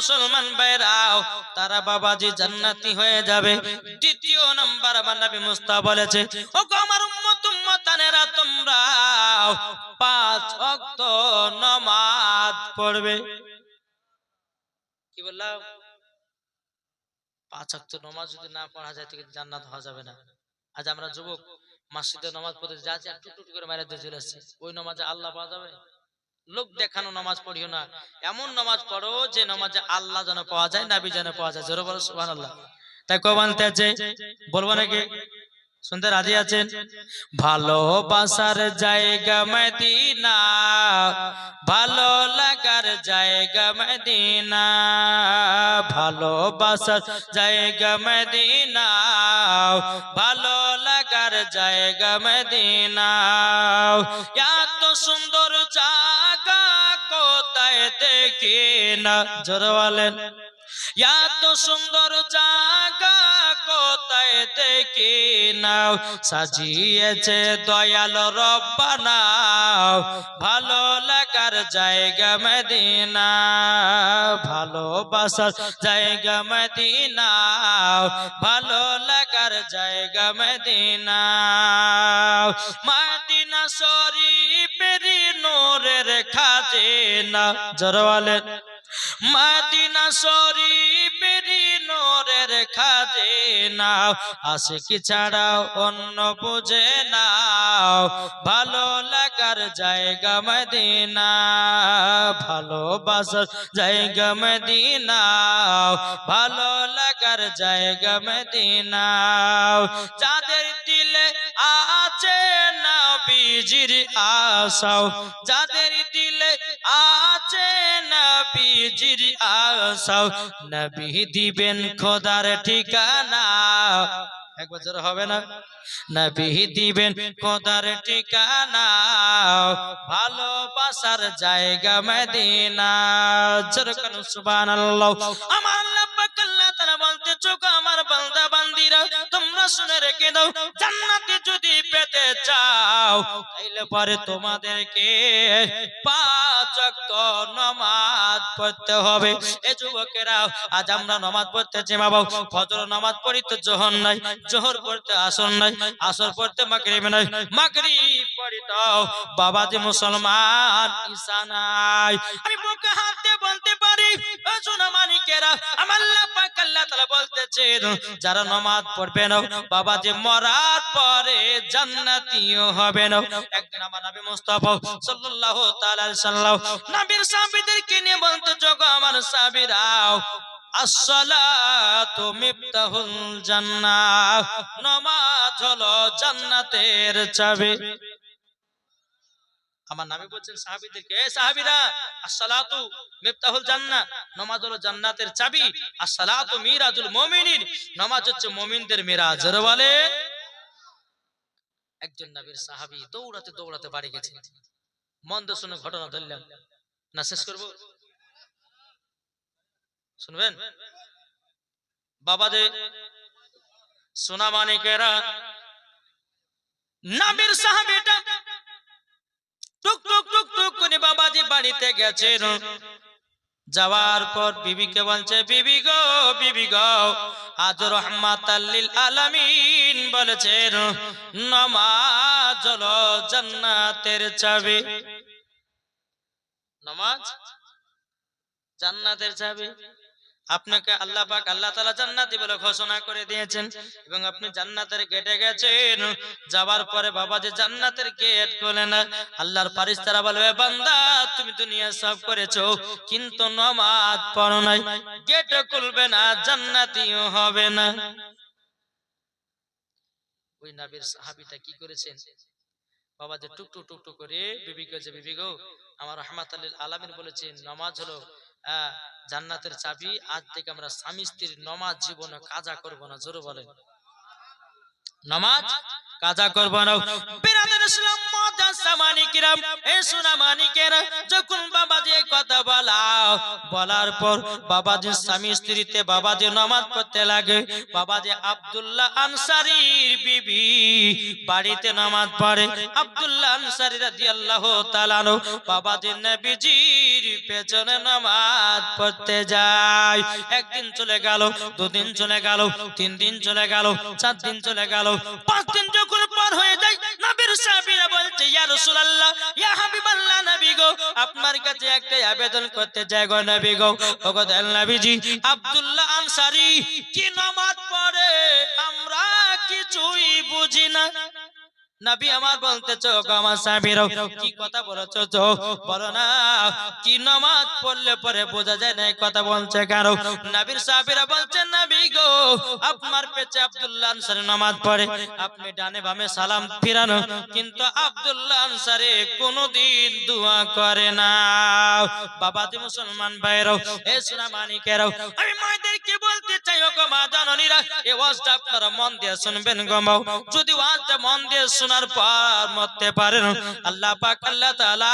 মুসলমান ভাইরাও তারা বাবাজি জান্নাতি হয়ে যাবে। দ্বিতীয় নাম্বার আমার নবী মুস্তাফা বলেছে, ও গো আমার উম্মতানেরা তোমরা 5 ওয়াক্ত নামাজ পড়বে। কি বললাম? 5 ওয়াক্ত নামাজ যদি না পড়া যায় তো জান্নাত হওয়া যাবে না। আজ আমরা যুবক মসজিদে নামাজ পড়তে যাচ্ছি আর টুক করে মাইরে দিয়ে চলে আসছি, ওই নামাজে আল্লাহ পাওয়া যাবে? লোক দেখানো নামাজ পড়িও না, এমন নামাজ পড়ো যে নামাজে আল্লাহ যেন পাওয়া যায়, নবী যেন পাওয়া যায়। জোরে বলো সুবহানাল্লাহ। তাই কো বলতে আছে, বলবো নাকি? শুনতে রাজি আছেন? ভালোবাসার জায়গা মদিনা, ভালো লাগার জায়গা মদিনা, ভালোবাসার জায়গা মদিনা, ভালো লাগার জায়গা মদিনা। এত সুন্দর জায়গা কোথায় দেখি না, জোরে বলেন। এত সুন্দর জায়গা কোথায় দেখি না, সাজিয়েছে দয়াল রব্বানা, ভালো লাগার জায়গা মদিনা, ভালোবাসার জায়গা মদিনা, ভালো লাগার জায়গা মদিনা। মদিনা শরীফের নূরের খাজিনা, জোরে বলেন। মদিনা শরীফের নূরের খাজিনা, আশিকি ছাড়া অন্য বুঝে না, ভালো লাগার জায়গা মদিনা, ভালোবাসার জায়গা মদিনা, ভালো লাগার জায়গা মদিনা। যাদের দিলে আছে নবীজির আশা, যাদের দিলে আছে নবীজির আশা, নবী দিবেন খোদার ঠিকানা। এক বছর হবে না? নবী দিবেন খোদার ঠিকানা, ভালোবাসার জায়গা মদিনা। জোরে বলো সুবহানাল্লাহ। আমার আল্লাহ পাক আল্লাহ তাআলা বলতে, চোখ আমার বান্দা বান্দিরা তোমরা শুনে রেখে দাও, জান্নাতে যদি পেতে চাও তাইলে পরে তোমাদেরকে 5 ওয়াক্ত নামাজ পড়তে হবে। এ যুবকেরা, আজ আমরা নামাজ পড়তেছি বাবা, ফজর নামাজ পড়ি তো জোহর নাই, জোহর পড়তে আসর নাই, আসর পড়তে মাগরিব নাই, মাগরিব পড়ি তো বাবাজি মুসলমান ঈশা নাই। আমি বুকে হাত দিয়ে বলতে পারি, ও সোনা মানিকেরা, আমার আল্লাহ পাক আল্লাহ তাআলা বলতেছেন, যারা নামাজ পড়বে না বাবাজি মরার পরে জান্নাতীও হবে না। একদিন আমার নবী মুস্তাফা সাল্লাল্লাহু তাআলা আলাইহি সাল্লাম নবীর সাহাবীদেরকে নিয়ে বলতে, জগো আমার সাহাবীরাও, আসসালাতু মিফতাহুল জান্নাহ, নামাজ হলো জান্নাতের চাবি। আমার নবী বলেন সাহাবীদেরকে, এ সাহাবীরা, আসসালাতু মিফতাহুল জান্নাহ, নামাজ হলো জান্নাতের চাবি, আসসালাতু মিরাজুল মুমিনিন, নামাজ হচ্ছে মুমিনদের মিরাজ। জোরে বলে। একজন নবীর সাহাবী দৌড়াতে দৌড়াতে বাড়ি গেছেন। মন্দ শুনে ঘটনা ধরলাম না, শেষ করব, শুনবেন? বাবাজি সোনা মানিকেরা, নবীর সাহাবীটা টুক টুক টুক টুক করে বাবাজি বাড়িতে গেছেন। যাওয়ার পর বিবিকে বলছে, বিবি গো, বিবি গো, আজ রাহমাতাল লিল আলামিন বলেছেন নামাজ হলো জান্নাতের চাবি। নামাজ জান্নাতের চাবি। আপনাকে আল্লাহ পাক আল্লাহ তাআলা জান্নাতি বলে ঘোষণা করে দিয়েছেন এবং আপনি জান্নাতের গেটে গেছেন। যাবার পরে বাবাজি জান্নাতের গেট খুলে না, আল্লাহর ফেরেশতারা বলবে, বান্দা তুমি দুনিয়া সব করেছো কিন্তু নামাজ পড়ো নাই, গেট খুলবে না, জান্নাতীও হবে না। ওই নবীর সাহাবীটা কি করেছেন? বাবাজি টুকটুক টুকটুক করে বিবিকে যে, বিবি গো, আমার রাহমাতুল লিল আলামিন বলেছেন নামাজ হলো জান্নাতের চাবি, আজ থেকে আমরা স্বামী স্ত্রীর নামাজ জীবনে কাজা করব না। জোরে বলেন, নামাজ কাজা করব না। বিরাদর ইসলাম মুআজ্জাজ সামানি কিরাম, এ সোনা মানিকেরা, যখন বাবাজি এই কথা বলা বলার পর বাবাজি স্বামী স্ত্রীতে বাবাজি নামাজ পড়তে লাগে। বাবাজি আব্দুল্লাহ আনসারীর বিবি বাড়িতে নামাজ পড়ে। আব্দুল্লাহ আনসারী রাদিয়াল্লাহু তাআলা আনহু বাবাজি নবীজির পেছনে নামাজ পড়তে যায়। একদিন চলে গেল, দুদিন চলে গেল, 3 দিন চলে গেল, 4 দিন চলে গেল, 5 দিন যখন পার হয়ে যায়, নবীর সাহাবীরা বলছে, ইয়া রাসূলুল্লাহ, ইয়া হাবিবাল্লাহ, নবী গো, আপনার কাছে একটা আবেদন করতে চাই গো নবী গো। ওগো দয়াল নবীজি, আব্দুল্লাহ আনসারী কি নামাজ পড়ে আমরা কিছুই বুঝি না। নবী আমার বলতেছো গো আমার সাহাবীরা, কি কথা বলেছো তো বলো না, কি নামাজ পড়লে পরে বোঝা যায় না, এই কথা বলছে কেন? নবীর সাহাবীরা বলছেন, নবী গো, আপনার পেছনে আব্দুল্লাহ আনসারী নামাজ পড়ে, আপনি ডানে বামে সালাম ফিরানো, কিন্তু আব্দুল্লাহ আনসারী কোনোদিন দোয়া করে না। বাবাজি মুসলমান ভাইরাও, এ সোনা মানিকেরাও, আমি মায়েদেরকে বলতে চাই, ও গো মা জননীরা, এই ওয়াজটা আপনারা মন দিয়ে শুনবেন গো মা। যদি ওয়াজটা মন দিয়ে শোনার পর মরতে পারেন, আল্লাহ পাক আল্লাহ তাআলা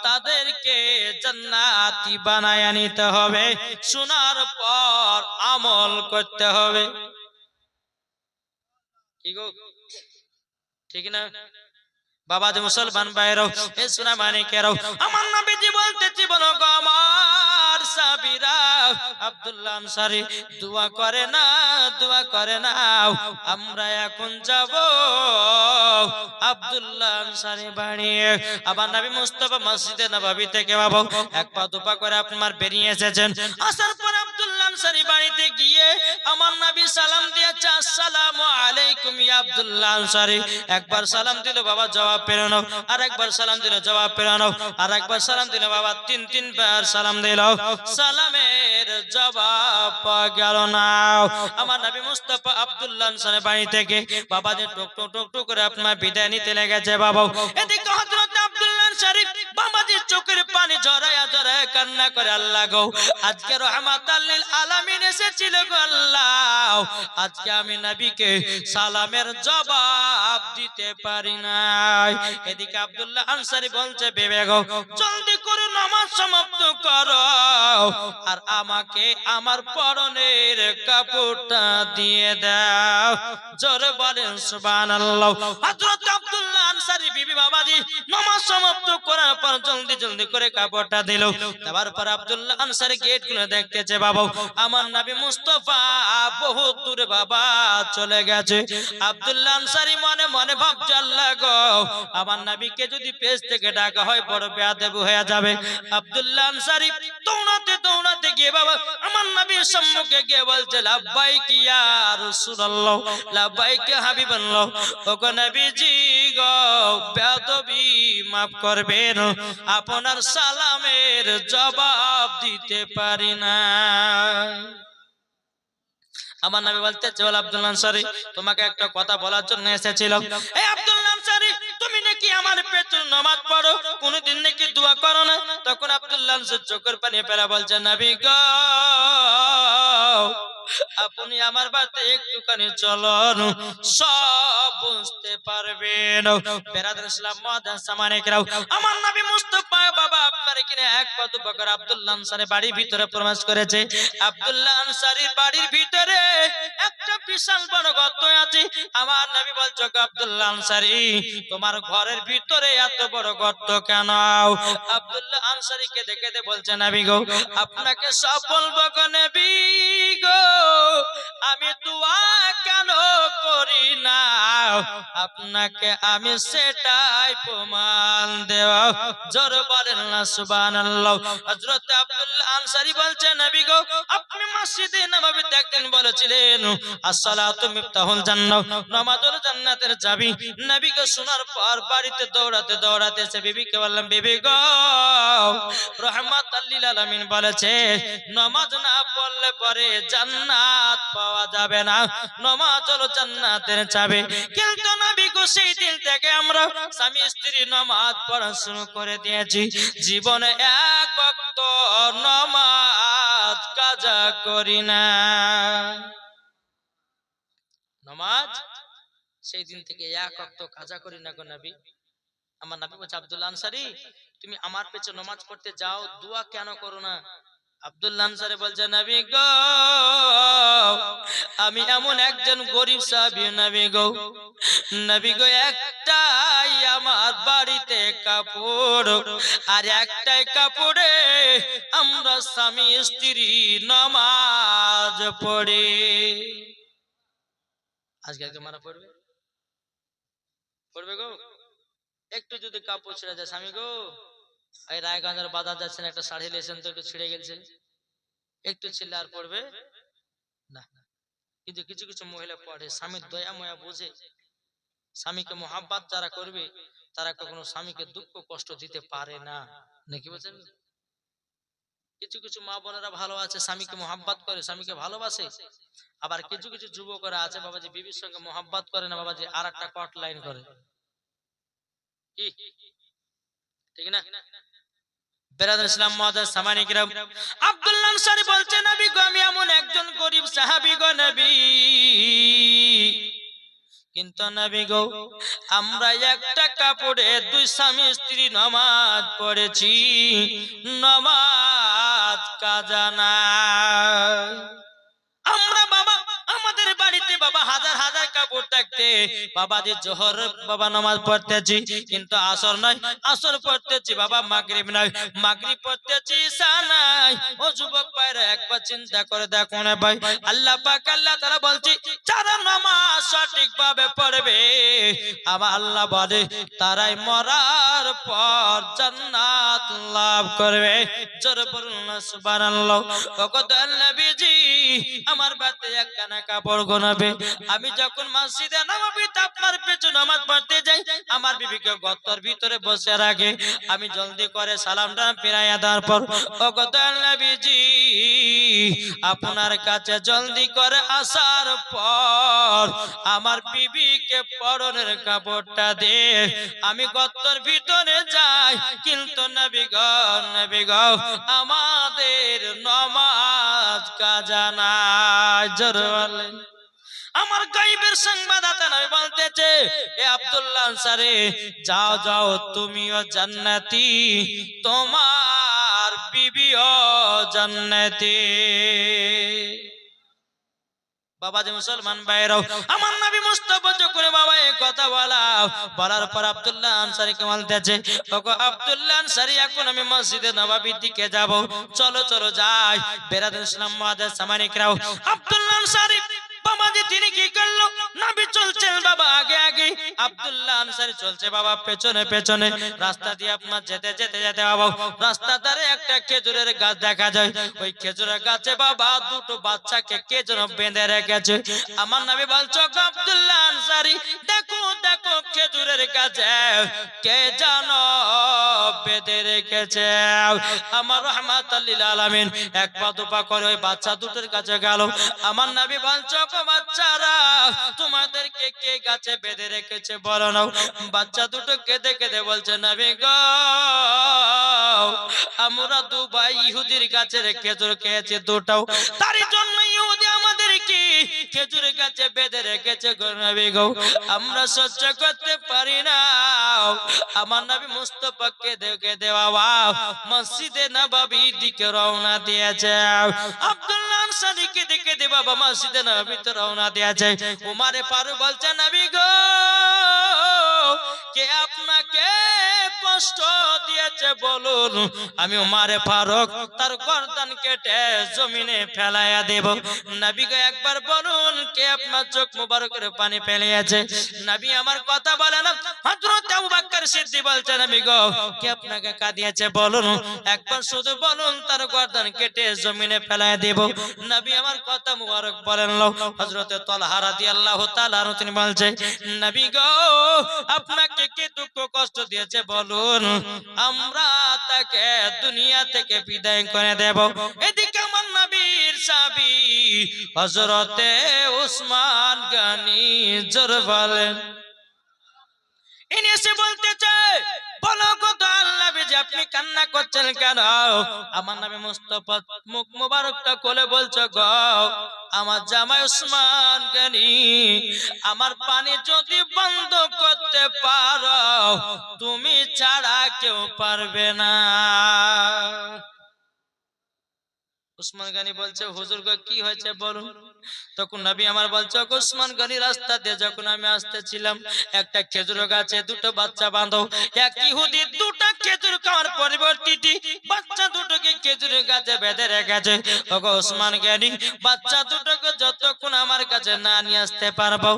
তাদেরকে জান্নাতি বানায় নিতে হবে, শোনার পর আমল করতে হবে। কি গো, ঠিক না? বাবাজি মুসলমান ভাইরাও, এ সোনা মানিকেরাও, আমার নবীজি বলতেছি, বলো গো আমার সাহাবীরা, আব্দুল্লাহ আনসারী দোয়া করে না, দোয়া করে না। আমরা এখন যাব আব্দুল্লাহ আনসারী বাড়ি। আবার নবী মুস্তাফা মসজিদে নববী থেকে বাবা এক পা দুপা করে আপনার বেরিয়ে এসেছেন। আসার পর আব্দুল্লাহ আনসারী বাড়িতে গিয়ে আমার নবী সালাম দিয়েছে, আসসালামু আলাইকুম ইয়া আব্দুল্লাহ আনসারী। একবার সালাম দিল বাবা, জবাব পেরানো, আর একবার সালাম দিল, জবাব পেরানো, আর একবার সালাম দিল বাবা, 3 বার সালাম দিল, সালামের জবাব পাওয়া গেল না। আমার নবী মুস্তাফা আব্দুল্লাহ আনসারী বাড়ি থেকে বাবা যে টুক টুক টুক টুক করে আপনার বিদায় নিতে লেগেছে বাবা। এদিকে হযরত আব্দুল্লাহ আনসারী বাবাজির চোখের পানি ঝরায়া ঝরায়া কান্না করে, আল্লাহ গো, আজকে রাহমাতাল লিল আলামিন এসেছিল গো আল্লাহ, আজকে আমি নবীকে সালামের জবাব দিতে পারি নাই। এদিকে আব্দুল্লাহ আনসারী বলছে, বেবে গো, জলদি করে নামাজ সমাপ্ত করো, আর আমাকে আমার পরনের কাপড়টা দিয়ে দাও। জোরে বলেন সুবহানাল্লাহ। হযরত আব্দুল্লাহ আনসারী বিবি বাবাজি নামাজ সমাপ্ত করার পর জলদি জলদি করে কাপড়টা দিল। দেওয়ার পর আব্দুল্লাহ আনসারী গেট খুলে দেখতেছে, বাবা আমার নবী মুস্তাফা বহুত দূরে বাবা চলে গেছে। আব্দুল্লাহ আনসারী মনে মনে ভাবছে, আল্লাহ গো, আমার নবীকে যদি পেছ থেকে ডাকা হয় বড় বেয়াদব হয়ে যাবে। আব্দুল্লাহ আনসারী দৌড়াতে দৌড়াতে গিয়ে বাবা আমার নবীর সম্মুখে গিয়ে বলছে, লাব্বাইক ইয়া রাসূলুল্লাহ, লাব্বাইক হাবিবাল্লাহ। ওগো নবীজি গো, বেয়াদবি মাফ করবেন, আপনার সালামের জবাব দিতে পারি না। আমার নবী বলতে চল, আব্দুল্লাহ আনসারী তোমাকে একটা কথা বলার জন্য এসেছিলাম। এই আব্দুল্লাহ আনসারী, তুমি নাকি আমার পেছনে নামাজ পড়ো, কোনদিন নাকি দোয়া করো না? তখন আব্দুল্লাহ আনসারী চোখের পানি ফেলে বলছে, নবী গো, আপনি আমার বাড়িতে একটুখানি চলুন, সব বুঝতে পারবেন। বেরাদর ইসলাম মুআদ্দাস সামানিকরাও, আমার নবী মুস্তাফা বাবা আপনার এখানে এক পা দুপা করে আব্দুল্লাহ আনসারী বাড়ির ভিতরে প্রবেশ করেছে। আব্দুল্লাহ আনসারীর বাড়ির ভিতরে একটা বিশাল বড় গর্ত আছে। আমার নবী বলছে, আব্দুল্লাহ আনসারী তোমার ঘরের ভিতরে এত বড় গর্ত কেন? আব্দুল্লাহ আনসারীকে দেখে বলছে, নবী গো, আপনাকে সব বলবো গো নবী গো, আমি দোয়া কেন করি না, আপনাকে আমি সেটাই প্রমাণ দেব। জোরে বলেন না সুবহানাল্লাহ। হযরত আব্দুল্লাহ আনসারী বলছে, নবী গো, আপনি মসজিদে নববীতে একদিন বলেছিলেন, আসসালাতু মিফতাহুল জান্নাহ, নামাজ হলো জান্নাতের চাবি। নবীকে শোনার পর বাড়িতে দৌড়াতে দৌড়াতে সে বিবিকে বললাম, বিবি গো, রাহমাতাল লিল আলামিন বলেছে নামাজ না পড়লে পরে জান্নাত পাওয়া যাবে না, নামাজ হলো জান্নাতের চাবি। কিন্তু নবী গো, সেই দিন থেকে আমরা স্বামী স্ত্রী নামাজ পড়া শুরু করে দিয়েছি, জীবনে এক ওয়াক্ত নামাজ কাজা করি না। নামাজ সেই দিন থেকে এক ওয়াক্ত কাজা করি না গো নবী। আমার নবী বলছে, আব্দুল্লাহ আনসারী তুমি আমার পেছনে নামাজ পড়তে যাও, দোয়া কেন করো না? আব্দুল্লাহ আনসারী বলছে নবী গো আমি এমন একজন গরিব সাহাবী নবী গো, নবী গো একটাই আমার বাড়িতে কাপড়, আর একটাই কাপড়ে আমরা স্বামী স্ত্রী নামাজ পড়ি। আজকে কে মারা পড়বে? পড়বে গো? একটু যদি কাপড় ছেড়ে যায়, স্বামী গো এই রায়গঞ্জের বাজার যাচ্ছেন, একটা শাড়ি লেছেন তো একটু ছিঁড়ে গেছে, একটু ছিঁড়লে আর পড়বে না। কিন্তু কিছু কিছু মহিলা পড়ে, স্বামীর দয়া ময়া বুঝে, স্বামীকে মোহাব্বত যারা করবে তারা কখনো স্বামীকে দুঃখ কষ্ট দিতে পারে না, নাকি বলছেন? কিছু কিছু মা বোনেরা ভালো আছে, স্বামীকে মোহাব্বত করে, স্বামীকে ভালোবাসে। আবার কিছু কিছু যুবকরা আছে বাবাজি বিবির সঙ্গে মোহাব্বত করে না বাবাজি, আর একটা কট লাইন করে, কি ঠিক না? বেরাদর ইসলাম মুআজ্জাজ সামানী কিরাম, আব্দুল্লাহ আনসারী বলছে নবী গো আমি এমন একজন গরিব সাহাবী গো নবী, কিন্তু নবী গো আমরা একটা কাপড়ে দুই স্বামী স্ত্রী নামাজ পড়েছি, নামাজ কাজা নাই। আমরা বাবা আমাদের বাড়িতে বাবা হাজার হাজার কাপড় থাকতে বাবা যে জোহর বাবা নামাজ পড়তেছি, কিন্তু আসর নয়, আসর পড়তেছি বাবা মাগরিব নয়, মাগরিব পড়তেছি ঈশা নাই। ও যুবক ভাইরা একবার চিন্তা করে দেখো না ভাই, আল্লাহ পাক আল্লাহ তাআলা বলছি যারা নামাজ সঠিকভাবে পড়বে আমার আল্লাহ বলে তারাই মরার পর জান্নাত লাভ করবে। জোরে বলুন না সুবহানাল্লাহ। ওগো দয়াল নবীজি আমার বাড়িতে একখানা কাপড় গোনাবে, আমি যখন মসজিদে নববীতে আপনার পেছনে নামাজ পড়তে যাই আমার বিবিকে গর্তের ভিতরে বসে রাখে, আমি জলদি করে সালামটা ফিরাইয়া দেওয়ার পর ওগো দয়াল নবীজি আপনার কাছে জলদি করে আসার পর আমার বিবিকে পরনের কাপড়টা দে আমি গর্তের ভিতরে যাই, কিন্তু নবী গো আমাদের নামাজ কাজা নাই। জোরে বলেন। আমার গায়বের সংবাদদাতা নবী বলতেছে এ আব্দুল্লাহ আনসারী যাও যাও তুমিও জান্নাতি, তোমার বিবিও জান্নাতি। বাবা যে মুসলমান ভাইরাও আমার নবী মুস্তাফা যখন বাবা এই কথা বলার পর আব্দুল্লাহ আনসারীকে বলতেছে ওগো আব্দুল্লাহ আনসারী এখন আমি মসজিদে নববীর দিকে যাব, চলো চলো যাই। বেরাদর ইসলাম মুআজ্জাজ সামানী কিরাম, আব্দুল্লাহ আনসারী বাবাজি তিনি কি করলো, নবী চলছেন বাবা আগে আগে, আব্দুল্লাহ আনসারী চলছে বাবা পেছনে পেছনে। রাস্তা দিয়ে আপনার যেতে যেতে যেতে বাবা রাস্তার ধারে একটা খেজুরের গাছ দেখা যায়, ওই খেজুরের গাছে বাবা দুটো বাচ্চাকে কে যেন বেঁধে রেখেছে। আমার নবী বলছো আব্দুল্লাহ আনসারী দেখো দেখো খেজুরের গাছে কে যেন বেঁধে রেখেছে। আমার রাহমাতুল লিল আলামিন এক পা দুপা করে ওই বাচ্চা দুটোর কাছে গেল। আমার নবী বলছো বাচ্চারা তোমাদেরকে কে গাছে বেঁধে রেখেছে বলো না। বাচ্চা দুটো কেঁদে কেঁদে বলছে নবী গো আমরা দুবাই ইহুদির গাছের খেজুর খেয়েছি দুটাও, তার জন্য ইহুদি আমাদেরকে খেজুর গাছে বেঁধে রেখেছে গো নবী গো, আমরা সহ্য করতে পারি না। আমার নবী মুস্তাফা কেঁদে কেঁদে বাবা মসজিদে নববীর দিকে রওনা দিয়েছে। আব্দুল্লাহ আনসারী কেঁদে কেঁদে বাবা মসজিদে নববীতে রওনা দিয়েছে। উমারে ফারুক বলছে নবী গো কে আপনাকে কষ্ট দিয়েছে বলুন, আমি উমারে ফারুক তার গর্দান কেটে জমিনে ফেলাইয়া দেব। নবী গো একবার বলুন কে আপনার চোখ মুবারকের পানি ফেলিয়েছে। নবী আমার কথা বলে না। হযরত আবু বকর সিদ্দিক বলছে নবী গো কে আপনাকে কাঁদিয়েছে বলুন, একবার শুধু বলুন তার গর্দান কেটে জমিনে ফেলাইয়া দেব। নবী আমার কথা মুবারক বলেন লো। হযরত তালহা রাদিয়াল্লাহু তাআলা তিনি বলছে নবী গো আপনাকে কে দুঃখ কষ্ট দিয়েছে বলুন, আমরা তাকে দুনিয়া থেকে বিদায় করে দেব। এদিকে আমার নবীর সাহাবী হযরতে উসমান গনি জোরে বলেন, ইনি এসে বলতেছে বলো গো আল্লাহ নবী আপনি কান্না করছেন কেন? আমার নবী মুস্তাফা মুখ মোবারকটা খুলে বলছে গো আমার জামাই উসমান গনি আমার পানি যদি বন্ধ করতে পারো তুমি ছাড়া কেউ পারবে না। উসমান গনি বলছে হুজুর গো কি হয়েছে বলুন। তখন নবী আমার বলছে উসমান গনি রাস্তা দিয়ে যখন আমি আসতেছিলাম একটা খেজুর গাছে দুটো বাচ্চা বাঁধো, এক ইহুদি দুটো খেজুর খাওয়ার পরিবর্তে বাচ্চা দুটোকে খেজুরের গাছে বেঁধে রেখেছে। ওগো উসমান গনি বাচ্চা দুটোকে যতক্ষণ আমার কাছে না নিয়ে আসতে পারবো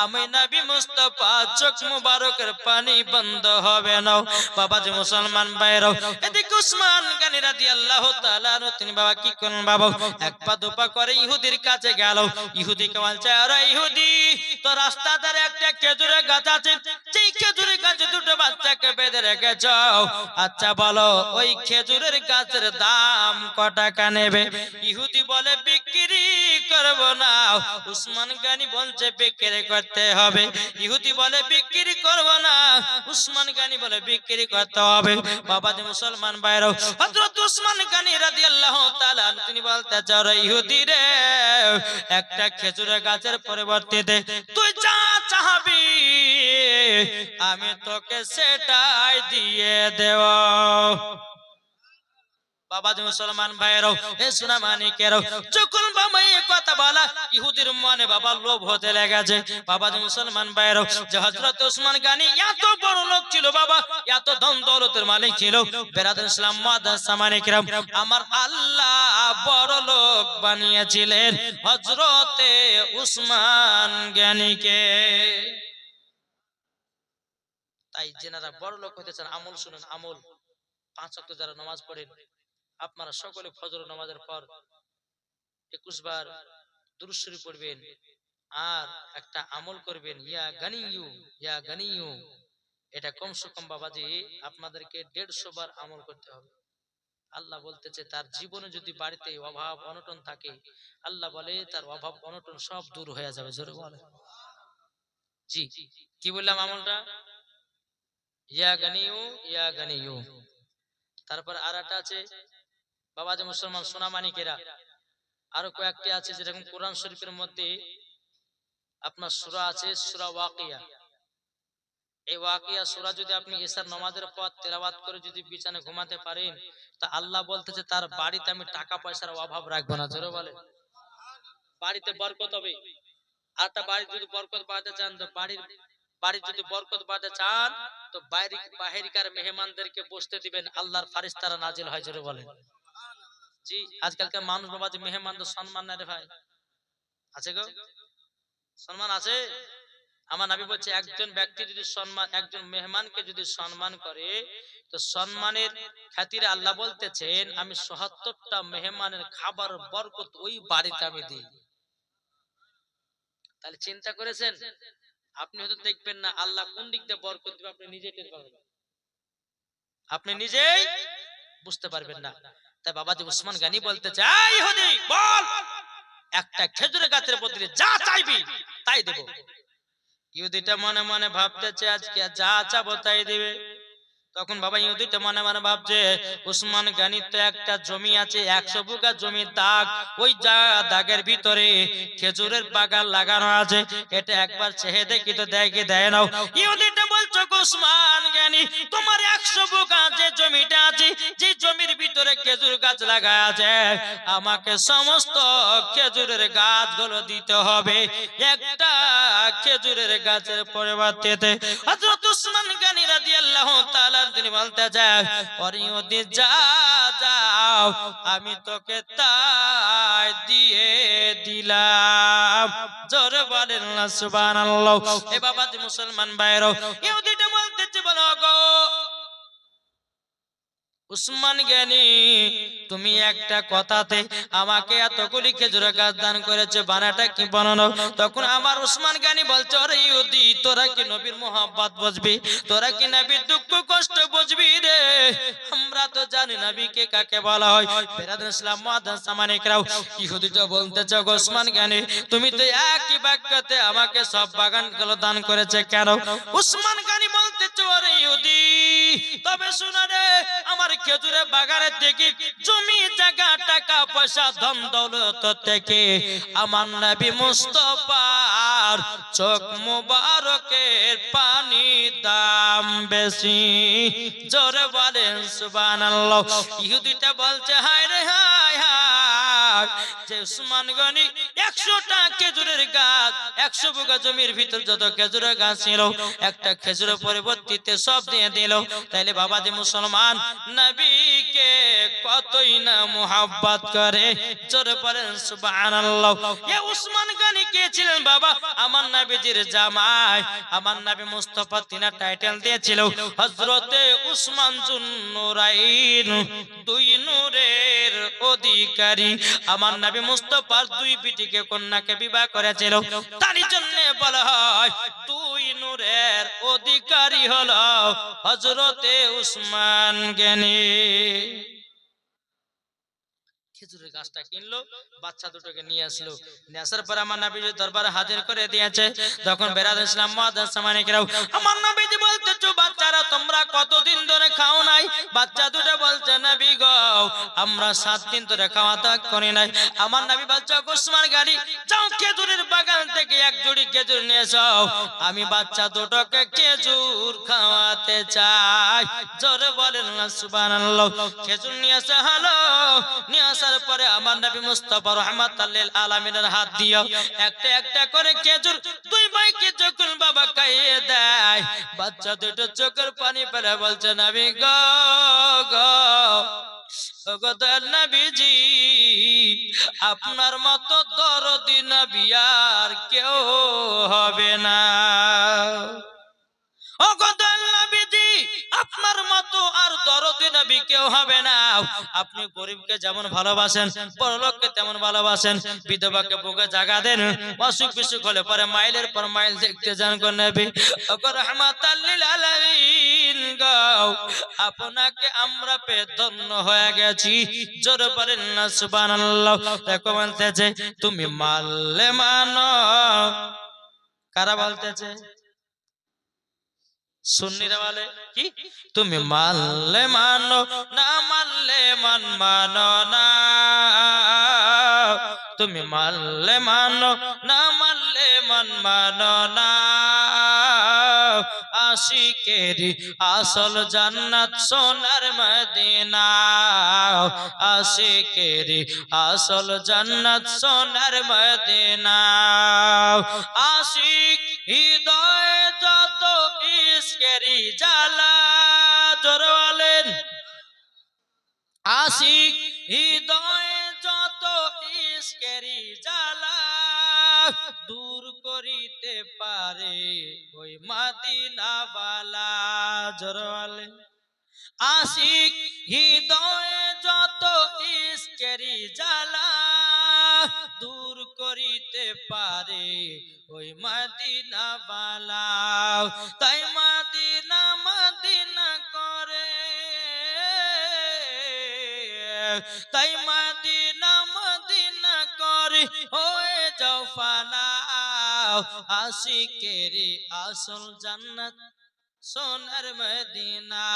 আমি নবী মুস্তাফা চোখ মুবারকের পানি বন্ধ হবে না। বাবাজি মুসলমান ভাইরাও, এদিকে উসমান গনি রাদিয়াল্লাহু তাআলা আনহু তিনি বাবা কি করলেন, বাবা এক পা দুপা করে ইহুদির কাছে গেল। ইহুদিকে বলছে আরে ইহুদি তো রাস্তা ধারে একটা খেজুরের গাছ আছে, যেই খেজুরের গাছে দুটো বাচ্চাকে বেঁধে রেখেছ, আচ্ছা বলো ওই খেজুরের গাছের দাম কত টাকা নেবে? ইহুদি বলে বিক্রি করব না। উসমান গনি বলছে বিক্রি করতে হবে। ইহুদি বলে বিক্রি করব না, উসমান গনি বলে বিক্রি করতে হবে। বাবাজি মুসলমান ভাইরাও, হযরত উসমান গনি রাদিয়াল্লাহু তাআলা তিনি বলতে চাও ইহুদি রে একটা খেজুরের গাছের পরিবর্তে তুই যা চাবি আমি তোকে সেটাই দিয়ে দেব। বাবাজি মুসলমান ভাইরাও, এ সোনা মানিকেরাও, যখন বাবা এই কথা বলা ইহুদির মনে বাবা লোভ হতে লেগেছে। বাবাজি মুসলমান ভাইরাও, যে হযরত উসমান গনি এত বড় লোক ছিল বাবা, এত ধন দৌলতের মালিক ছিল, বেরাদর ইসলাম মাদ্রাসা মানিকেরাম, আমার আল্লাহ বড় লোক বানিয়েছিলেন হযরতে উসমান গনিকে। তাই যেনারা বড় লোক হতে চান আমল শুনুন, আমল। 5 ওয়াক্ত যারা নামাজ পড়েন আপনারা সকলে ফজর নামাজের পর 21 বার দুরূদ শরীফ পড়বেন আর একটা আমল করবেন, ইয়া গানিয়ু ইয়া গানিয়ু। এটা কমসে কম বাবাজি আপনাদেরকে 150 বার আমল করতে হবে। আল্লাহ বলতেছে তার জীবনে যদি বাড়িতে অভাব অনটন থাকে আল্লাহ বলে তার অভাব অনটন সব দূর হয়ে যাবে। জোরে বলে জি। কি বললাম আমলটা? ইয়া গানিয়ু ইয়া গানিয়ু। তারপর আরেকটা আছে বাবাজি মুসলমান সোনা মানিকেরা, আরো কয়েকটি আছে যেরকম কোরআন শরীফের মধ্যে আপনার সূরা আছে সূরা ওয়াকিয়া। এই ওয়াকিয়া সূরা যদি আপনি ইশার নামাজের পর তেলাওয়াত করে যদি বিছানায় ঘুমাতে পারেন তা আল্লাহ বলতেছে তার বাড়িতে আমি টাকা পয়সার অভাব রাখবো না। জোরে বলে বাড়িতে বরকত হবে। আর তা বাড়ি যদি বরকত বাড়াতে চান তো বাড়ি যদি বরকত বাড়াতে চান তো বাহিরকার মেহমানদেরকে বসতে দিবেন, আল্লাহর ফারিস্তারা নাজিল হয়। জোরে বলে জি। আজকালকার মানুষ বাবা যে মেহমানদের সম্মান না রে ভাই, আছে গো সম্মান আছে? আমার নবী বলছে একজন ব্যক্তি যদি সম্মান, একজন মেহমানকে যদি সম্মান করে তো সম্মানের খাতিরে আল্লাহ বলতেছেন আমি ৭৭টা মেহমানের খাবার বরকত ওই বাড়িতে আমি দিই। তাহলে চিন্তা করেছেন আপনি হয়তো দেখবেন না আল্লাহ কোন দিক দিয়ে বরকত দিবে আপনি নিজেই টের পাবেন, আপনি নিজেই বুঝতে পারবেন না। তাই বাবাজি উসমান গনি বলতে চাই ইহুদি বল একটা খেজুরের গাছের বদলে যা চাইবি তাই দেব। ইহুদিটা মনে মনে ভাবতেছে আজকে যা চাবো তাই দিবে। তখন বাবা ইহুদিটা মনে মনে ভাবছে উসমান গনির তো একটা জমি আছে 100 বিঘা জমির দাগ, ওই দাগের ভিতরে খেজুরের বাগান লাগানো আছে, এটা একবার চেয়ে দেখি তো দেখে দেয় নাও। ইহুদিটা বলছো উসমান গনি তোমার 100 বিঘা যে জমিটা আছে, যে জমির ভিতরে খেজুর গাছ লাগা আছে, আমাকে সমস্ত খেজুরের গাছগুলো দিতে হবে। একটা খেজুরের গাছের পরিবর্তে হযরত উসমান গনি রাদিয়াল্লাহু তাআলা তিনি বলতে চায় ওরে যা যাও আমি তোকে তাই দিয়ে দিলাম। জোরে বলেন না সুবহানাল্লাহ। এ বাবাজি মুসলমান ভাইরা, ইহুদিটা বলতেছে বলো গো উসমান গনি তুমি একটা কথাতে আমাকে এতগুলি খেজুরের গাছ দান করেছে, বানাটা কি বানানো? তখন আমার উসমান গনি বলছে আরে ইহুদি তোরা কি নবীর মোহাব্বত বুঝবি, তোরা কি নবীর দুঃখ কষ্ট বুঝবি রে? আমরা তো জানি নবীকে কাকে বলা হয়। বেরাদর ইসলাম মাদ্রাসা মানিকরাও, ইহুদিটা বলতেছে উসমান গনি তুমি তো একই বাক্যতে আমাকে সব বাগানগুলো দান করেছে কেন? উসমান গনি বলতেছে আরে ইহুদি তবে শোনা রে আমার খেজুরের বাগানের থেকে জমি জায়গা টাকা পয়সা ধন দৌলত থেকে আমার নবী মুস্তাফার চোখ মুবারকের পানি দাম বেশি। জোরে বলেন সুবহানাল্লাহ। ইহুদিটা বলছে হায় রে হায় হায় যে উসমান গনি 100টা খেজুরের গাছ, 100 বিঘা জমির ভিতর যত খেজুরের গাছ ছিল, একটা খেজুরের পরিবর্তিতে সব দিয়ে দিল। তাইলে বাবাজি মুসলমান নবীকে কতই না মুহাব্বত করে, জোরে বলেন সুবহানাল্লাহ। এ উসমান গনি কে ছিলেন বাবা? আমার নবীজির জামাই, আমার নবী মুস্তাফা তিনার টাইটেল দিয়েছিল হযরতে উসমান জুন্নুরাইন, দুই নূরের অধিকারী। আমার নবী মুস্তাফার দুই বিটিকে কন্যাকে বিবাহ করেছিল, তার জন্য বলা হয় দুই নূরের অধিকারী হলো হযরতে উসমান গনি। খেজুরের গাছটা কিনলো, বাচ্চা দুটোকে নিয়ে আসলো, নিয়ে আসার পর আমার নবীজি দরবারে হাজির করে দিয়েছে। তখন বেরাদুল ইসলাম মুআজ্জাজ সামানিকরাও, আমার নবীজি বলতেছো বাচ্চারা তোমরা কতদিন ধরে খাও নাই? বাচ্চা দুটো বলছে নবী গো আমরা 7 দিন ধরে খাওয়া দাওয়া করি নাই। আমার নবী বলছে উসমান গনি যাও খেজুরের বাগান থেকে এক জুড়ি খেজুর নিয়ে এসো, আমি বাচ্চা দুটোকে খেজুর খাওয়াতে চাই। জোরে বলেন না সুবহানাল্লাহ। খেজুর নিয়ে আসা হলো, নিয়ে আসার পরে আমার নবী মুস্তাফা রাহমাতাল লিল আলামিনের হাত দিয়ে একটা একটা করে খেজুর দুই ভাইকে যখন বাবা খাইয়ে দেয়, বাচ্চা দুটো চোখের পানি ফেলে বলছে নবী গো গো ওগো দয়াল নবীজি আপনার মতো দরদি নবী আর কেউ হবে না। ওগো দয়াল নবীজি আপনার মতো আর দরদি নবী কেউ হবে না। আপনি গরিবকে যেমন ভালোবাসেন, বড়লোককে তেমন ভালোবাসেন, বিধবাকে বুকে জায়গা দেন, অসুখ বিসুখ হলে পরে মাইলের পর মাইল দেখতে যান গো নবী। ওগো রাহমাতাল লিল আলামিন গো আপনাকে আমরা পেয়ে ধন্য হয়ে গেছি। জোরে বলেন না সুবহানাল্লাহ। দেখো বলতেছে তুমি মানলে মানো, কারা বলতেছে? সুন্নিরা বলে কি তুমি মানলে মানো, না মানলে মানো না, তুমি মানলে মানো, না মানলে মানো না। আশিকেরি আসল জান্নাত সোনার মদিনা, আশিকেরি আসল জান্নাত সোনার মদিনা। আশিক হৃদয় যত ইশকেরি জ্বালা, জোরে বলেন আশিক হৃদয় যত ইশকেরি জ্বালা, দূর করিতে পারে ওই মদিনা ওয়ালা। জোরে বলেন আশিক হৃদয় যত ইশকেরি জ্বালা, দূর করিতে পারে ওই মদিনা ওয়ালা। তাই মদিনা মদিনা করে, তাই মদিনা মদিনা করে হয়ে যাও ফানা। আশিকেরি আসল জান্নাত সোনার মদিনা,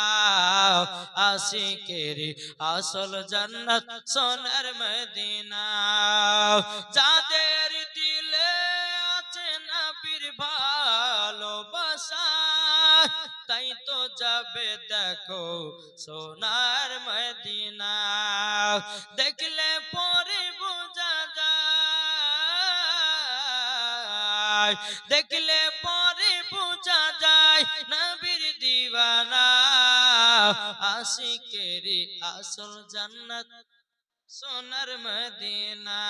আশিকেরি আসল জান্নাত সোনার মদিনা। যাদের দিলে আছে নবীর ভালোবাসা, তাই তো যাবে দেখো সোনার মদিনা। দেখলে পরে বোঝা যায়, দেখলে পরে বোঝা যায় নবীর দিওয়ানা। আশিকেরি আসল জান্নাত সোনার মদিনা।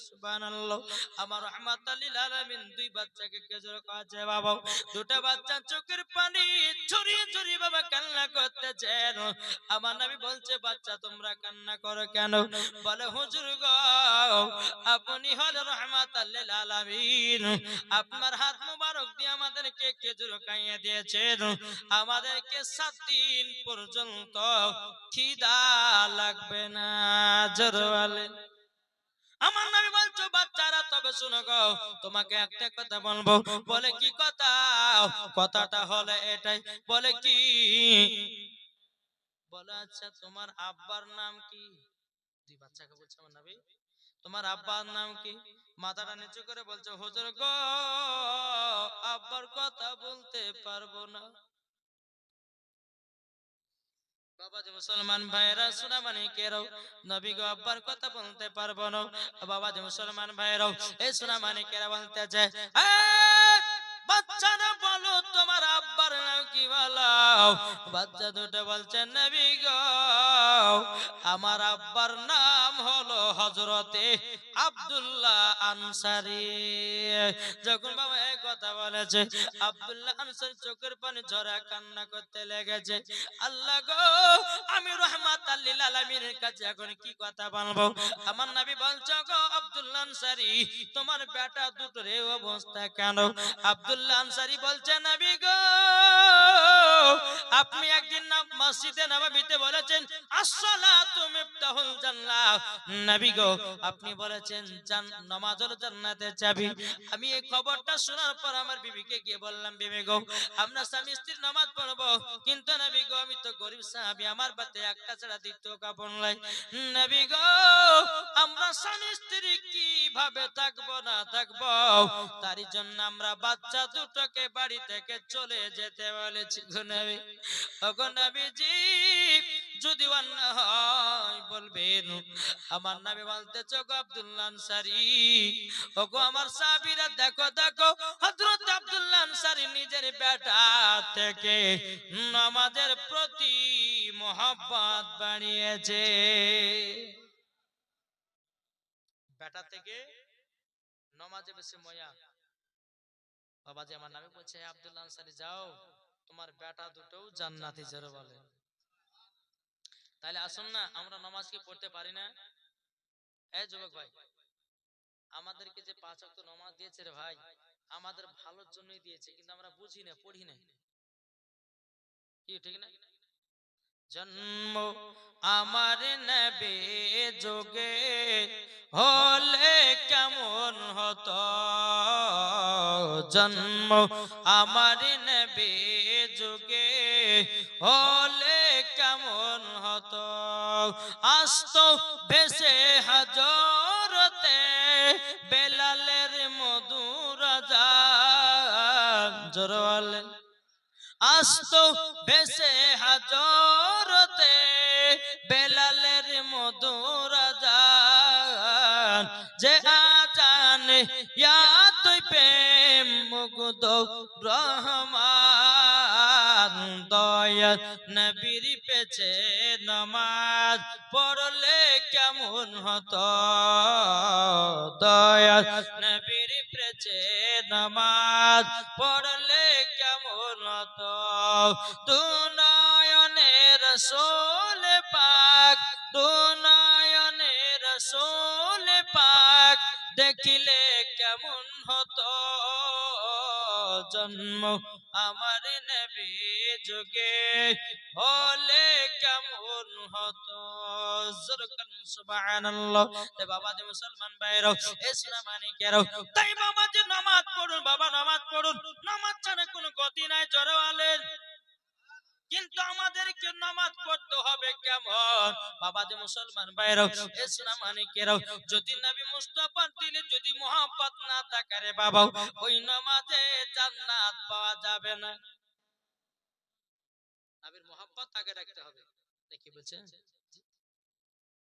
সুবহানাল্লাহ। আমার রাহমাতাল লিল আলামিন দুই বাচ্চাকে খেজুর খাওয়াচ্ছে বাবা, দুটো বাচ্চা চোখের পানি ঝরিয়ে ঝরিয়ে বাবা কান্না করতেছেন। আমার নবী বলছে বাচ্চা তোমরা কান্না করো কেন? বলে হুজুর গো আপনি হলেন রাহমাতাল লিল আলামিন, আপনার হাত মুবারক দিয়ে আমাদেরকে খেজুর খাইয়ে দিয়েছেন, আমাদেরকে 7 দিন পর্যন্ত খিদা লাগবে না। জোরে বলেন আমার নবী বলছো বাচ্চারা তবে শুনো গো তোমাকে একটা কথা বলবো। বলে কি কথা? কথাটা হলো এটাই। বলে কি? বলে আচ্ছা তোমার আব্বার নাম কি? দুই বাচ্চাকে বলছে আমার নবী তোমার আব্বার নাম কি? মাথাটা নিচু করে বলছে হুজুর গো আব্বার কথা বলতে পারবো না। বাবা যে মুসলমান ভাইরা সোনামানি কেরাও নবী গো আব্বার কথা বলতে পারবো না। বাবা যে মুসলমান ভাইরাও এই সোনামানি কেরা বলতে চায়, বাচ্চারা বলো তোমার আব্বার নাম কি বলো? বাচ্চা দুটো বলছে নবী গো আমার আব্বার নাম হলো হযরতে আব্দুল্লাহ আনসারী। যখন বাবা এই কথা বলেছে আব্দুল্লাহ আনসারী চোখের পানি ঝরা কান্না করতে লেগেছে। আল্লাহ গো আমি রাহমাতাল লিল আলামিনের কাছে এখন কি কথা বলবো? আমার নবী বলছো গো আব্দুল্লাহ আনসারী তোমার বেটা দুটোর এই অবস্থা কেন? আব্দুল্লাহ আনসারী বলছে নবী গো আপনি একদিন না মসজিদে নববীতে বলেছেন আসসালাতু মিফতাহুল জান্নাহ। নবী গো আপনি বলেছেন নামাজ হলো জান্নাতের চাবি। আমি এই খবরটা শোনার পর আমার বিবিকে গিয়ে বললাম বিবি গো আমরা স্বামী স্ত্রী নামাজ পড়বো, কিন্তু নবী গো আমি তো গরিব সাহাবী, আমার বাতে একটা ছাড়া দ্বিতীয় কাপড় নাই। নবী গো আমরা স্বামী স্ত্রী কিভাবে থাকবো না থাকবো, তারই জন্য আমরা বাচ্চা দুটোকে বাড়ি থেকে চলে যেতে বলেছি গো নবী। ওগো নবীজি যদি অন্যায় হয় বলবেন। আমার নবী বলতেছে গো আব্দুল্লাহ আনসারী ওগো আমার সাহাবীরা দেখো দেখো হযরত আব্দুল্লাহ আনসারী নিজের বেটা থেকে নামাজের প্রতি মহব্বত বাড়িয়েছে। বেটা থেকে নামাজে বেশি ময়া। বাবাজি আমার নবী বলছে আব্দুল্লাহ আনসারী যাও তোমার বেটা দুটো জান্নাতি জোরে বলে। তাহলে আসুন না আমরা নামাজ কি পড়তে পারি না? এই যুবক ভাই আমাদেরকে যে 5 ওয়াক্ত নামাজ দিয়েছে রে ভাই আমাদের ভালোর জন্যই দিয়েছে, কিন্তু আমরা বুঝি না পড়ি না, কি ঠিক না? জন্ম আমার নবী যোগে হলে কেমন হতো, জন্ম আমার নবী যোগে হলে কেমন হতো, আসতো ভেসে হাজরতে বেলালের মধুর আযান। জোরে বলেন আসতো ভেসে হাজরতে বেলালের মধুর আযান, যে আযান ইয়াত প্রেম মুগ্ধ রহমান, দয়া নবীর পেছে নামাজ পড়লে কেমন হতো, দয়া নবীর পেছে নামাজ পড়লে কেমন হতো, দুনয়নে রাসূল পাক দুনয়নে রাসূল পাক দেখিলে কেমন হতো, জন্ম আমার নবী যুগে হলে কেমন হতো। সুবহানাল্লাহ। তাই বাবা যে মুসলমান ভাইরা এই সোনা মানিকেরা তাই বাবা যে নামাজ পড়ুন, বাবা নামাজ পড়ুন, নামাজ ছাড়া কোনো গতি নাই। জোরে বলেন কিন্তু আমাদেরকে নামাজ পড়তে হবে কেমন? বাবা যে মুসলমান ভাইরা এই সোনা মানিকেরা যদি নবী মুস্তাফার দিলে যদি মোহাব্বত না থাকে রে বাবা ওই নামাজে জান্নাত পাওয়া যাবে না। নবীর মোহাব্বত আগে রাখতে হবে। দেখি বলছেন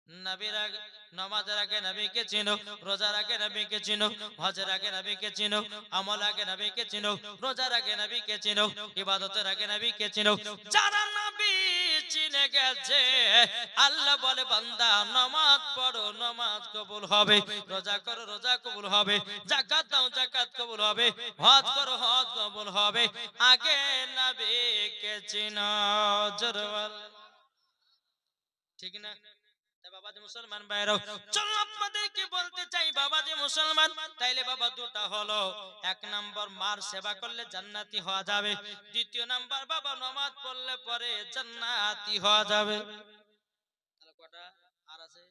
নবীর আগে নামাজের আগে নবীকে চিনো, রোজার আগে নবীকে চিনো, হজের আগে নবীকে চিনো, আমল আগে নবীকে চিনো, রোজার আগে নবীকে চিনো, ইবাদতের আগে নবীকে চিনো। যারা নবী চিনে গেছে আল্লাহ বলে বান্দা নামাজ পড়ো নামাজ কবুল হবে, রোজা করো রোজা কবুল হবে, যাকাত দাও যাকাত কবুল হবে, হজ করো হজ কবুল হবে। আগে নবীকে চিনো। জোরে বল ঠিক না? বাবা যে মুসলমান ভাইরাও চলো আপনাদেরকে বলতে চাই বাবা যে মুসলমান তাইলে বাবা দুটা হলো, এক নাম্বার মার সেবা করলে জান্নাতি হওয়া যাবে, দ্বিতীয় নাম্বার বাবা নামাজ পড়লে পরে জান্নাতি হওয়া যাবে। তাহলে কটা আর আছে?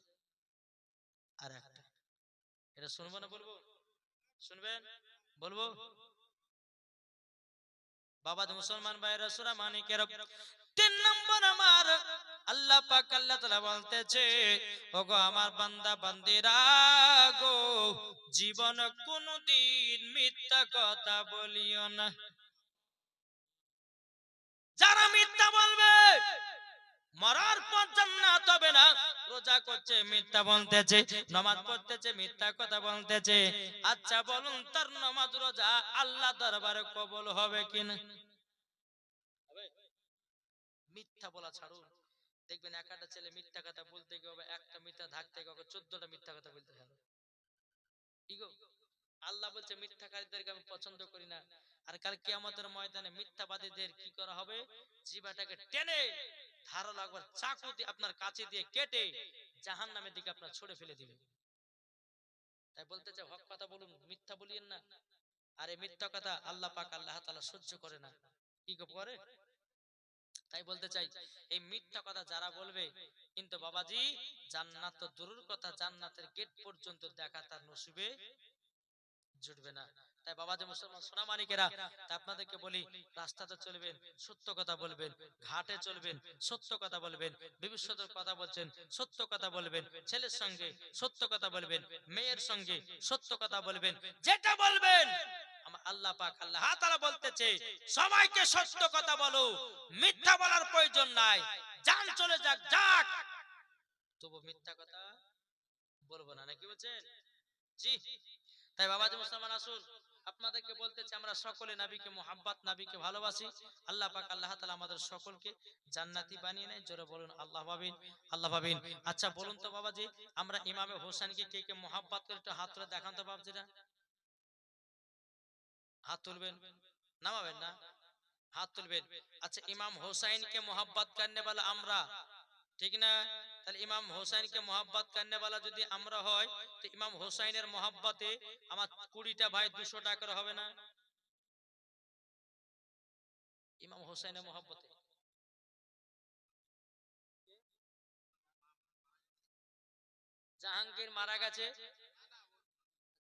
আর একটা। এটা শুনবো না বলবো? শুনবেন বলবো? বাবা যে মুসলমান ভাইরা সূরা মানিকের 3 নম্বর আমার আল্লাহ পাক আল্লাহ তাআলা বলতেছে ওগো আমার বান্দা বান্দিরা গো জীবন কোনদিন মিথ্যা কথা বলিও না। যারা মিথ্যা বলবে মরার পর জান্নাত হবে না। রোজা করছে মিথ্যা বলতেছে, নামাজ পড়তেছে মিথ্যা কথা বলতেছে। আচ্ছা বলুন তার নামাজ রোজা আল্লাহ দরবারে কবুল হবে কিনা? হবে? মিথ্যা বলা ছাড়ুন, দেখবেন একটা ছেলে মিথ্যা কথা বলতে গিয়ে হবে একটা মিথ্যা ঢাকতে গিয়ে 14টা মিথ্যা কথা বলতে হবে। কি গো, আল্লাহ বলছে মিথ্যাকারীদেরকে আমি পছন্দ করি না। আর কাল কিয়ামতের ময়দানে মিথ্যাবাদীদের কি করা হবে? জিহ্বাটাকে টেনে ধারালো একবার চাকু দিয়ে আপনার কাছে দিয়ে কেটে জাহান্নামের দিকে আপনার ছুড়ে ফেলে দিবে। তাই বলতে চাই হক কথা বলুন, মিথ্যা বলিয়েন না। আর এই মিথ্যা কথা আল্লাহ পাক আল্লাহ তাআলা সহ্য করে না। কি করে? তাই বলতে চাই এই মিথ্যা কথা যারা বলবে কিন্তু বাবাজি জান্নাত তো দূরের কথা, জান্নাতের গেট পর্যন্ত দেখা তার নসিবে জুটবে না। তাই বাবাজি মুসলমান সোনা মানিকেরা, তাই আপনাদেরকে বলি রাস্তাতে চলবেন সত্য কথা বলবেন, ঘাটে চলবেন সত্য কথা বলবেন, ভবিষ্যতের কথা বলছেন সত্য কথা বলবেন, ছেলের সঙ্গে সত্য কথা বলবেন, মেয়ের সঙ্গে সত্য কথা বলবেন, যেটা বলবেন আমার আল্লাহ পাক আল্লাহ তাআলা বলতেছে সবাইকে সত্য কথা বলো, মিথ্যা বলার প্রয়োজন নাই। জান চলে যাক যাক, তবু মিথ্যা কথা বলবো না, নাকি বলছেন? জি। তাই বাবাজি মুসলমান আসুন, আপনাদেরকে বলতেছি আমরা সকলে নবীকে মুহাব্বত, নবীকে ভালোবাসি। আল্লাহ পাক আল্লাহ তাআলা আমাদের সকলকে জান্নাতি বানিয়ে নেয়। জোরে বলুন আল্লাহ ভাবিন, আল্লাহ ভাবিন। আচ্ছা বলুন তো বাবাজি, আমরা ইমামে হোসেনকে কে কে মুহাব্বত করে একটু হাত তুলে দেখান তো বাবাজিরা। হাত তুলবেন, নামাবেন না, হাত তুলবেন। আচ্ছা ইমাম হোসেনকে মুহাব্বত করনে वाला আমরা, ঠিক না? তাহলে ইমাম হোসেনকে মুহাব্বত করনে वाला যদি আমরা হয়, তো ইমাম হোসেনের মুহাব্বতে আমার 20টা ভাই 200 টাকার হবে না? ইমাম হোসেনের মুহাব্বতে জাহাঙ্গীর মারা গেছে,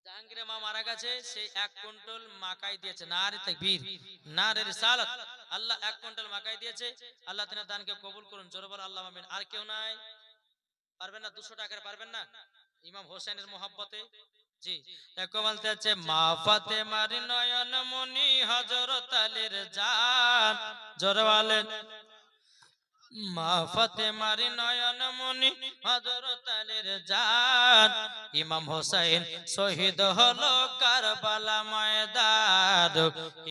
জাহাঙ্গীরের মা মারা গেছে, সেই 1 কুইন্টাল মাকাই দিয়েছে। নারে তাকবীর, নারে রিসালাত। আল্লাহ 1 কুইন্টাল মাকাই দিয়েছে। আল্লাহ তাআলা দানকে কবুল করুন। জোরে বল আল্লাহু আমিন। আর কেউ নাই? পারবেন না? 200 টাকার পারবেন না? ইমাম হোসেনের মুহাব্বতে জি। দেখো বলতে আছে মা ফাতেমার নয়ন মনি হযরত আলীর জান। জোরে বলেন মা ফাতেমার নয়ন মনি হযরত আলীর জান। ইমাম হোসেন শহীদ হলো কারবালা ময়দান,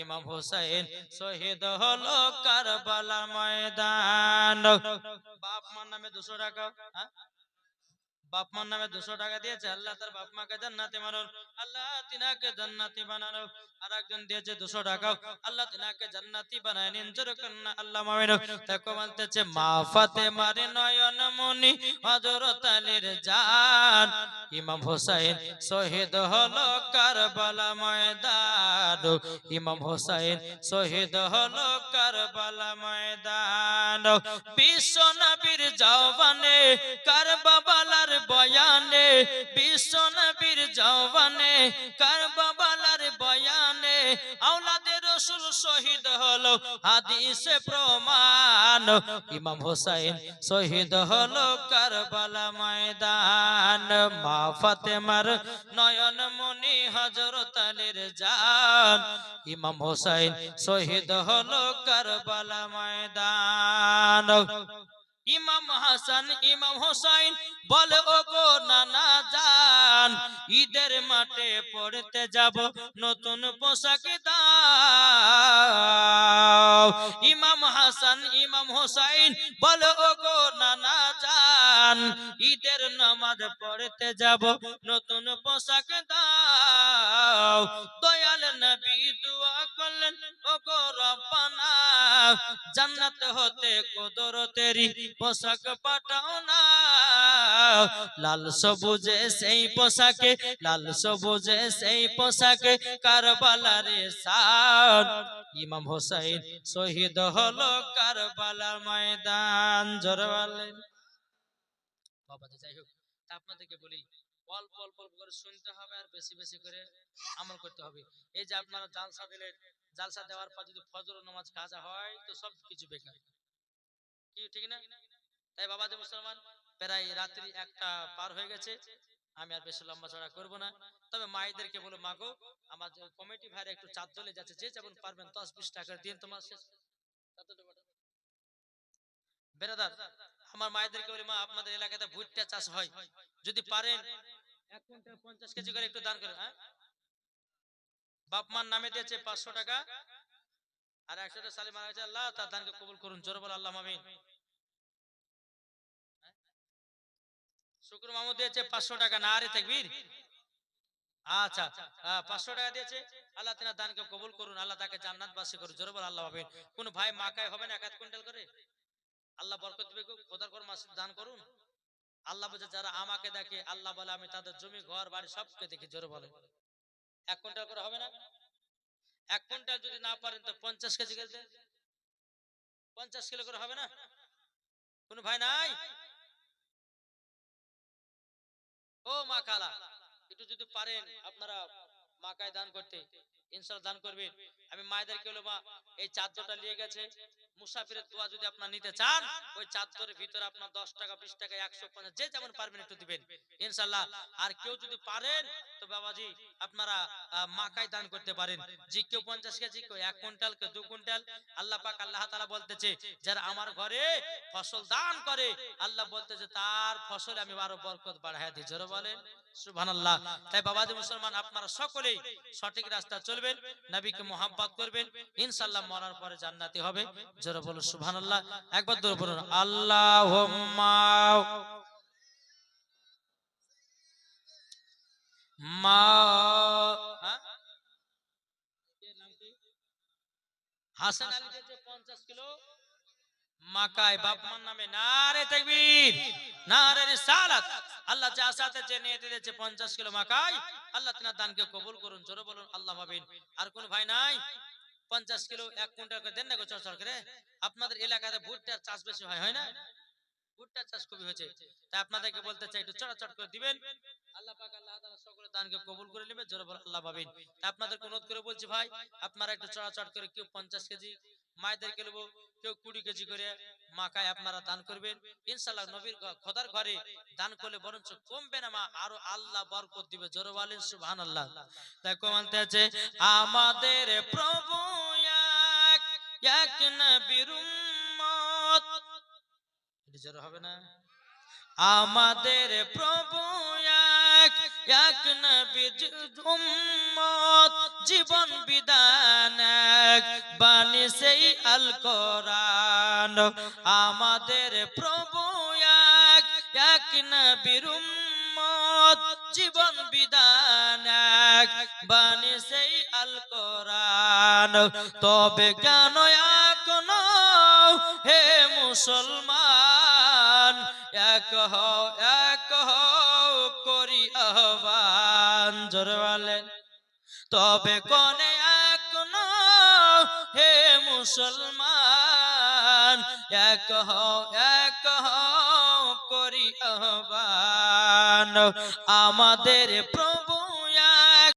ইমাম হোসেন শহীদ হলো কারবালা ময়দান। বাপ মার নামে 200 টাকা, হ্যাঁ? বাপ মার নামে 200 টাকা দিয়েছে, আল্লাহ তার বাপ মাকে জান্নাতে বানানো, আল্লাহ তিনাকে জান্নাতি বানানো। আর একজন দিয়েছে 200 টাকা, আল্লাহ তিনাকে জান্নাতি বানায় নিন। জোরে কন্না আল্লাহ মামিন। তাকে বলতেছে মা ফাতেমার নয়ন মনি হযরত আলীর জান। ইমাম হোসেন শহীদ হলো কারবালা ময়দান, ইমাম হোসেন শহীদ হলো কারবালা ময়দান। বিশ্ব নবীর জওয়ানে কারবালার বয়ানে, বিশ্ব নবীর জওয়ানে কারবালার বয়ানে আওলাদে রাসূল শহীদ হলো হাদিসে প্রমাণ। ইমাম হোসেন শহীদ হলো কারবালা ময়দান। মা ফাতেমার নয়ন মনি হযরত আলীর জান। ইমাম হোসেন শহীদ হলো কারবালা ময়দান। ইমাম হাসান ইমাম হোসেন বলে ওগো নানা জান, ঈদের মাঠে পড়তে যাব নতুন পোশাক দাও। ইমাম হাসান ইমাম হোসেন বলে ওগো নানা জান, ঈদের নামাজ পড়তে যাব নতুন পোশাক দাও। দয়াল নবী দোয়া করলেন ওগো রব্বানা, জান্নাত হতে কুদরতেরি পোশাক পাঠাও না। লাল সবুজে সেই পোশাকে, লাল সবুজে সেই পোশাকে কারবালার শান। ইমাম হোসেন শহীদ হলো কারবালার ময়দান। জোরে বলেন বাবা। যাই হোক, আপনাদেরকে বলি অল্প অল্প করে শুনতে হবে আর বেশি বেশি করে আমল করতে হবে। এই যে আপনারা জালসা দিলেন, জালসা দেওয়ার পর যদি ফজর নামাজ কাজা হয় তো সব কিছু বেকার, কি ঠিক না? তাই বাবা যে মুসলমান, প্রায় রাত্রি 1টা পার হয়ে গেছে, আমি আর বেশি লম্বা চড়া করব না। তবে মায়েদেরকে বলো মাগো আমার কমিটি ভাইরা একটু চাঁদ চলে যাচ্ছে, যে যেমন পারবেন 10-20 টাকা দিন তোমার শেষ বেরাদার, আমার মায়েদেরকে বলি, মা আপনাদের এলাকাতে ভুট্টা চাষ হয়, যদি পারেন 1 কুইন্টাল 50 কেজি করে একটু দান করেন। হ্যাঁ, বাপ মার নামে দিয়েছে 500 টাকা, আর 100টা সালি মারা গেছে, আল্লাহ তার দানকে কবুল করুন, জোরে বল আল্লাহ আমিন। শুক্র মামুদ দিয়েছে 500 টাকা, না আরে তাকবীর। আচ্ছা, 500 টাকা দিয়েছে, আল্লাহ তাআলা দানকে কবুল করুন, আল্লাহ তাকে জান্নাতবাসী করুন, জোরে বল আল্লাহ আমিন। কোন ভাই মাকায় হবে না 1 কুইন্টাল করে, আল্লাহ বরকত দিবে, খোদার ঘর মাসে দান করুন। আল্লাহ বলে যারা আমাকে দেখে, আল্লাহ বলে আমি তাদের জমি ঘর বাড়ি সবকে দেখি, জোরে বলে 1 কুইন্টাল করে হবে না? 1 কুইন্টাল যদি না পারেন তো 50 কেজি করে দেন, 50 কিলো করে হবে না? কোন ভাই নাই? ও মা খালা, একটু যদি পারেন আপনারা মাকায় দান করতে, ইনশাআল্লাহ দান করবেন। আমি মায়েদেরকে বলবো, মা এই চাদরটা নিয়ে গেছে, মুসাফিরের দোয়া যদি আপনারা নিতে চান, ওই চাদরের ভিতরে আপনার 10 টাকা 20 টাকা 150 যে যেমন পারবেন একটু দিবেন ইনশাআল্লাহ। আর কেউ যদি পারেন তো বাবাজি আপনারা মাকায় দান করতে পারেন, যে কেউ 50 কেজি, কেউ 1 কুইন্টাল, কেউ 2 কুইন্টাল। আল্লাহ পাক আল্লাহ তাআলা বলতেছে, যারা আমার ঘরে ফসল দান করে, আল্লাহ বলতেছে তার ফসলে আমি আরো বরকত বাড়ায় দিই, জোরে বলেন সুবহানাল্লাহ। তাই বাবাজি মুসলমান, আপনারা সকলেই সঠিক রাস্তা চলবেন, নবীকে মোহাব্বত করবেন, ইনশাআল্লাহ মরার পরে জান্নাতি হবে, জোরে বলুন সুবহানাল্লাহ। একবার জোরে বলুন আল্লাহুম্মা মা। হ্যাঁ? এর নাম কি? হাসান আলী দিয়েছে 50 কিলো মাকায় বাপ মার নামে, নারে তাকবীর, নারে রিসালাত। আল্লাহ যা সাথে যে নিয়ে দিয়েছে 50 কিলো মাকায়, আল্লাহ তিনার দানকে কবুল করুন, জোরে বলুন আল্লাহ আমিন। আর কোন ভাই নাই? 50 কিলো 1 কুইন্টাল করে দেন না গো সরকারে। আপনাদের এলাকাতে ভুট্টার চাষ বেশি হয়, হয় না? ভুট্টার চাষ খুবই হয়েছে, তাই আপনাদেরকে বলতে চাই একটু চড়াচড় করে দিবেন, আল্লাহ পাক আল্লাহ তাআলা সকলের দানকে কবুল করে নেবে, জোরে বলুন আল্লাহ আমিন। তাই আপনাদের অনুরোধ করে বলছি ভাই, আপনারা একটু চড়াচড় করে, কেউ 50 কেজি মায়েদেরকে নেবো, কেউ 20 কেজি করে মাকায় আপনারা দান করবেন ইনশাআল্লাহ। নবীর খোদার ঘরে দান করলে বরঞ্চ কমবে না, মা আরো আল্লাহ বরকত দিবে, জোরে বলেন সুবহানাল্লাহ। তাই কমানতে আছে, আমাদের প্রভু এক, এক নবীর উম্মত, এটা জোরে হবে না? আমাদের প্রভু এক, এক নবীর উম্মত, জীবন বিধান এক, বাণী সেই আল কোরআন। আমাদের প্রভু এক, এক নবীর উম্মত, জীবন বিধান এক, বাণী সেই আল কোরআন। তবে কেন এখনো হে মুসলমান এক হও, এক হও করি আহ্বান, জোরে বলেন। তবে কোনে এখনো হে মুসলমান এক হও, এক হও করি আহ্বান। আমাদের